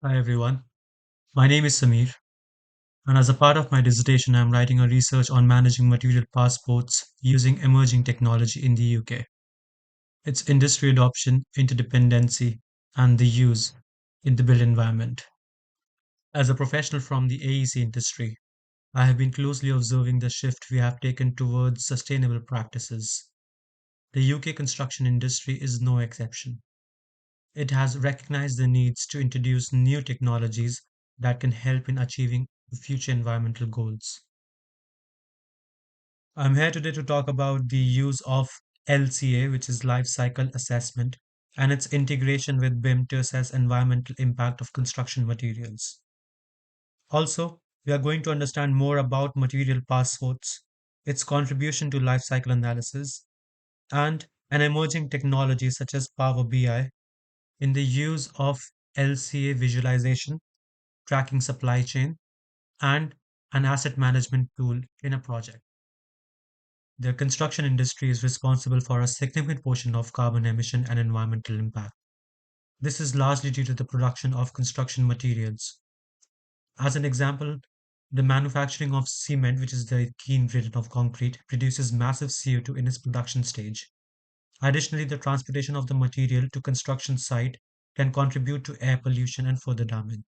Hi everyone, my name is Samir, and as a part of my dissertation, I'm writing a research on managing material passports using emerging technology in the UK, its industry adoption, interdependency, and the use in the built environment. As a professional from the AEC industry, I have been closely observing the shift we have taken towards sustainable practices. The UK construction industry is no exception. It has recognized the needs to introduce new technologies that can help in achieving future environmental goals. I'm here today to talk about the use of LCA, which is life cycle assessment, and its integration with BIM to assess environmental impact of construction materials. Also, we are going to understand more about material passports, its contribution to life cycle analysis, and an emerging technology such as Power BI in the use of LCA visualization, tracking supply chain, and an asset management tool in a project. The construction industry is responsible for a significant portion of carbon emission and environmental impact. This is largely due to the production of construction materials. As an example, the manufacturing of cement, which is the key ingredient of concrete, produces massive CO2 in its production stage. Additionally, the transportation of the material to construction site can contribute to air pollution and further damage.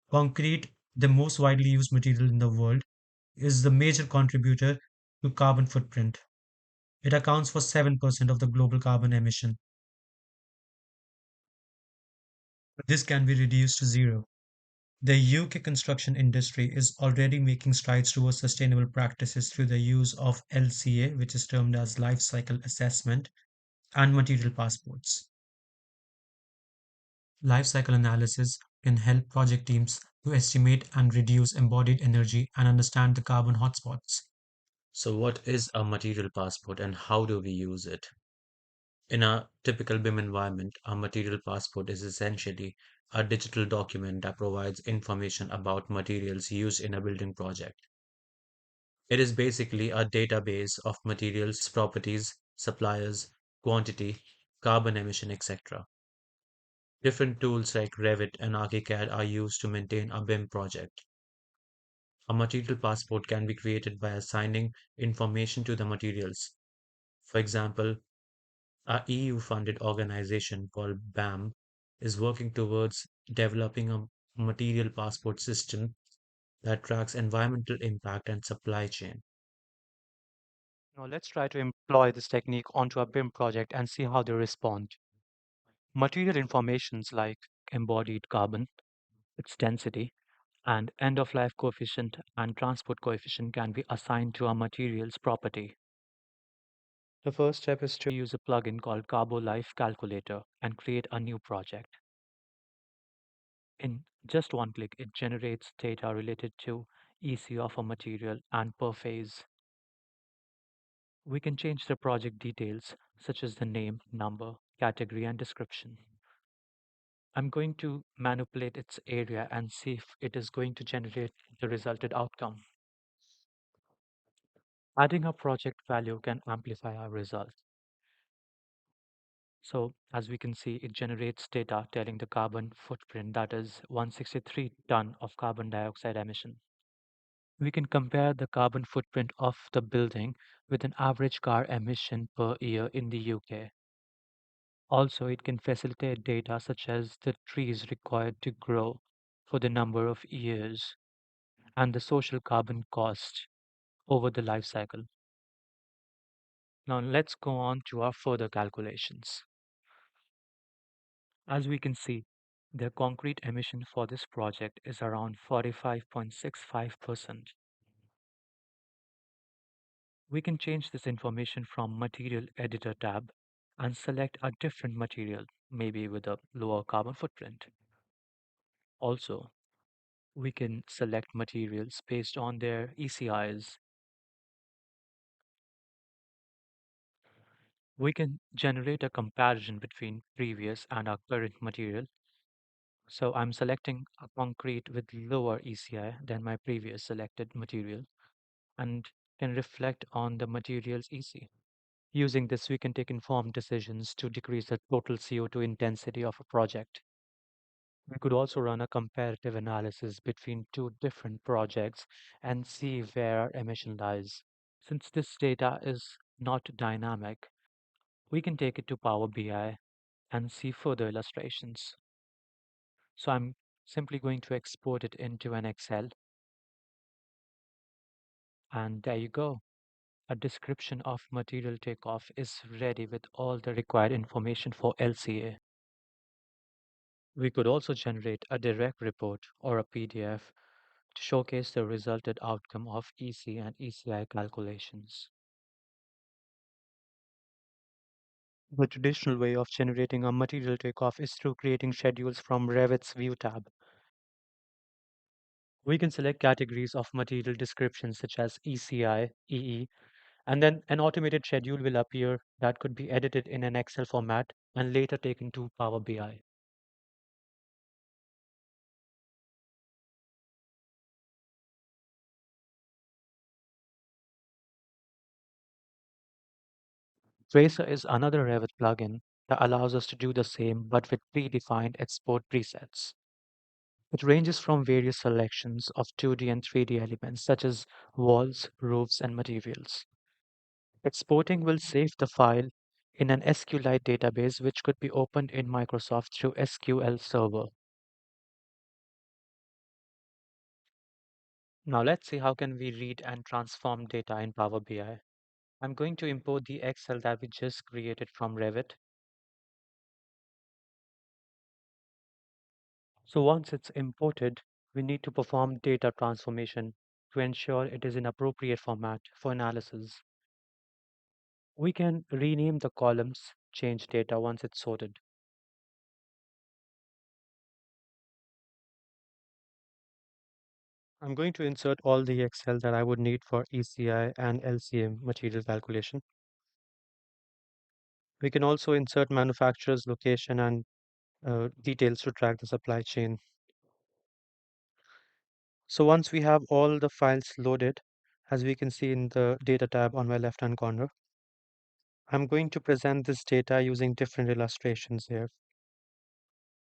Concrete, the most widely used material in the world, is the major contributor to carbon footprint. It accounts for 7% of the global carbon emission. This can be reduced to zero. The UK construction industry is already making strides towards sustainable practices through the use of LCA, which is termed as life cycle assessment, and material passports. Life cycle analysis can help project teams to estimate and reduce embodied energy and understand the carbon hotspots. So, what is a material passport and how do we use it? In a typical BIM environment, a material passport is essentially a digital document that provides information about materials used in a building project. It is basically a database of materials, properties, suppliers, quantity, carbon emission, etc. Different tools like Revit and ArchiCAD are used to maintain a BIM project. A material passport can be created by assigning information to the materials. For example, a EU-funded organization called BAM is working towards developing a material passport system that tracks environmental impact and supply chain. Now let's try to employ this technique onto a BIM project and see how they respond. Material informations like embodied carbon, its density, and end-of-life coefficient and transport coefficient can be assigned to a material's property. The first step is to use a plugin called CarboLife Calculator and create a new project. In just one click, it generates data related to EC of a material and per phase. We can change the project details such as the name, number, category, and description. I'm going to manipulate its area and see if it is going to generate the resulted outcome. Adding a project value can amplify our result. So as we can see, it generates data telling the carbon footprint that is 163 ton of carbon dioxide emission. We can compare the carbon footprint of the building with an average car emission per year in the UK. Also, it can facilitate data such as the trees required to grow for the number of years and the social carbon cost over the life cycle. Now let's go on to our further calculations. As we can see, the concrete emission for this project is around 45.65%. We can change this information from Material Editor tab and select a different material, maybe with a lower carbon footprint. Also, we can select materials based on their ECIs. We can generate a comparison between previous and our current material. So I'm selecting a concrete with lower ECI than my previous selected material and can reflect on the material's EC. Using this, we can take informed decisions to decrease the total CO2 intensity of a project. We could also run a comparative analysis between two different projects and see where our emission lies. Since this data is not dynamic, we can take it to Power BI and see further illustrations. So I'm simply going to export it into an Excel, and there you go. A description of material takeoff is ready with all the required information for LCA. We could also generate a direct report or a PDF to showcase the resulted outcome of EC and ECI calculations. The traditional way of generating a material takeoff is through creating schedules from Revit's View tab. We can select categories of material descriptions such as ECI, EE, and then an automated schedule will appear that could be edited in an Excel format and later taken to Power BI. Tracer is another Revit plugin that allows us to do the same but with predefined export presets. It ranges from various selections of 2D and 3D elements such as walls, roofs, and materials. Exporting will save the file in an SQLite database which could be opened in Microsoft through SQL Server. Now let's see how can we read and transform data in Power BI. I'm going to import the Excel that we just created from Revit. So once it's imported, we need to perform data transformation to ensure it is in appropriate format for analysis. We can rename the columns, change data once it's sorted. I'm going to insert all the Excel that I would need for ECI and LCA material calculation. We can also insert manufacturer's location and details to track the supply chain. So once we have all the files loaded, as we can see in the data tab on my left-hand corner, I'm going to present this data using different illustrations here.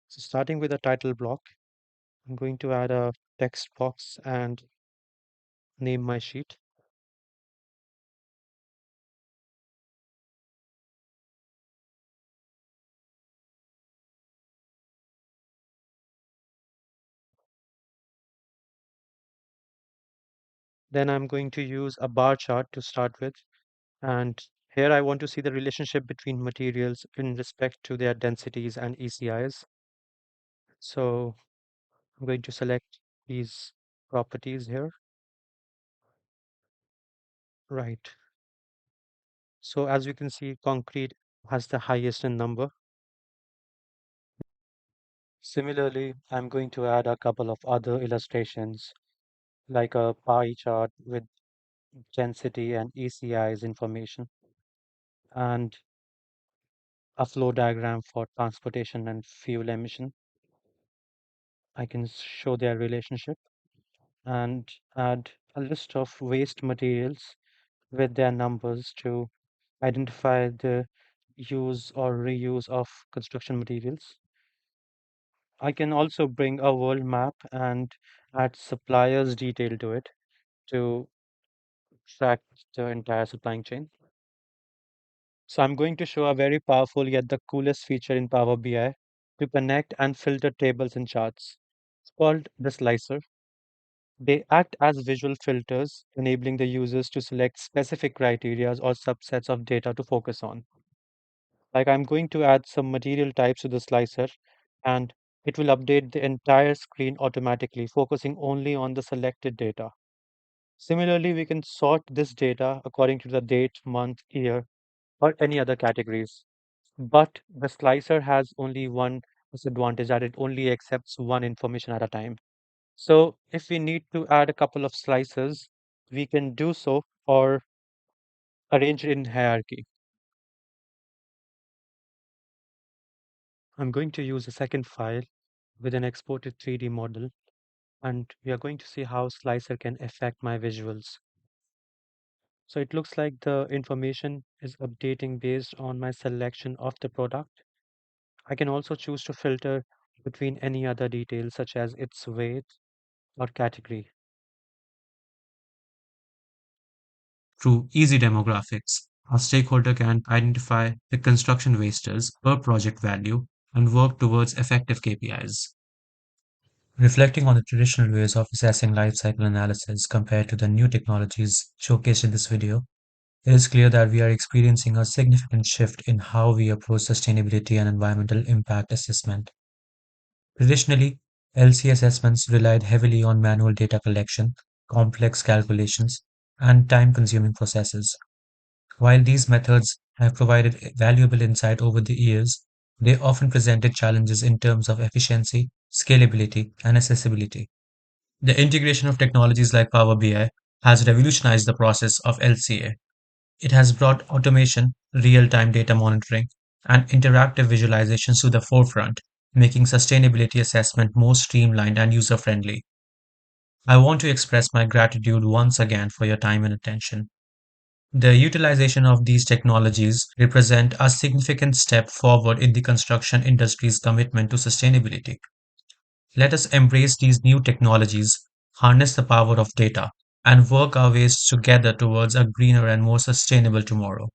So starting with a title block, I'm going to add a text box and name my sheet. Then I'm going to use a bar chart to start with. And here I want to see the relationship between materials in respect to their densities and ECIs. So I'm going to select these properties here. Right. So as you can see, concrete has the highest in number. Similarly, I'm going to add a couple of other illustrations like a pie chart with density and ECIs information and a flow diagram for transportation and fuel emission. I can show their relationship and add a list of waste materials with their numbers to identify the use or reuse of construction materials. I can also bring a world map and add suppliers detail to it to track the entire supply chain. So I'm going to show a very powerful yet the coolest feature in Power BI to connect and filter tables and charts. It's called the slicer. They act as visual filters, enabling the users to select specific criteria or subsets of data to focus on. Like I'm going to add some material types to the slicer, and it will update the entire screen automatically, focusing only on the selected data. Similarly, we can sort this data according to the date, month, year, or any other categories. But the slicer has only one disadvantage that it only accepts one information at a time. So if we need to add a couple of slices, we can do so or arrange it in hierarchy. I'm going to use a second file with an exported 3D model, and we are going to see how slicer can affect my visuals. So it looks like the information is updating based on my selection of the product. I can also choose to filter between any other details such as its weight or category. Through easy demographics, a stakeholder can identify the construction wasters per project value and work towards effective KPIs. Reflecting on the traditional ways of assessing life cycle analysis compared to the new technologies showcased in this video, it is clear that we are experiencing a significant shift in how we approach sustainability and environmental impact assessment. Traditionally, LC assessments relied heavily on manual data collection, complex calculations, and time consuming processes. While these methods have provided valuable insight over the years, they often presented challenges in terms of efficiency, scalability, and accessibility. The integration of technologies like Power BI has revolutionized the process of LCA. It has brought automation, real time data monitoring, and interactive visualizations to the forefront, making sustainability assessment more streamlined and user friendly. I want to express my gratitude once again for your time and attention. The utilization of these technologies represent a significant step forward in the construction industry's commitment to sustainability. Let us embrace these new technologies, harness the power of data, and work our ways together towards a greener and more sustainable tomorrow.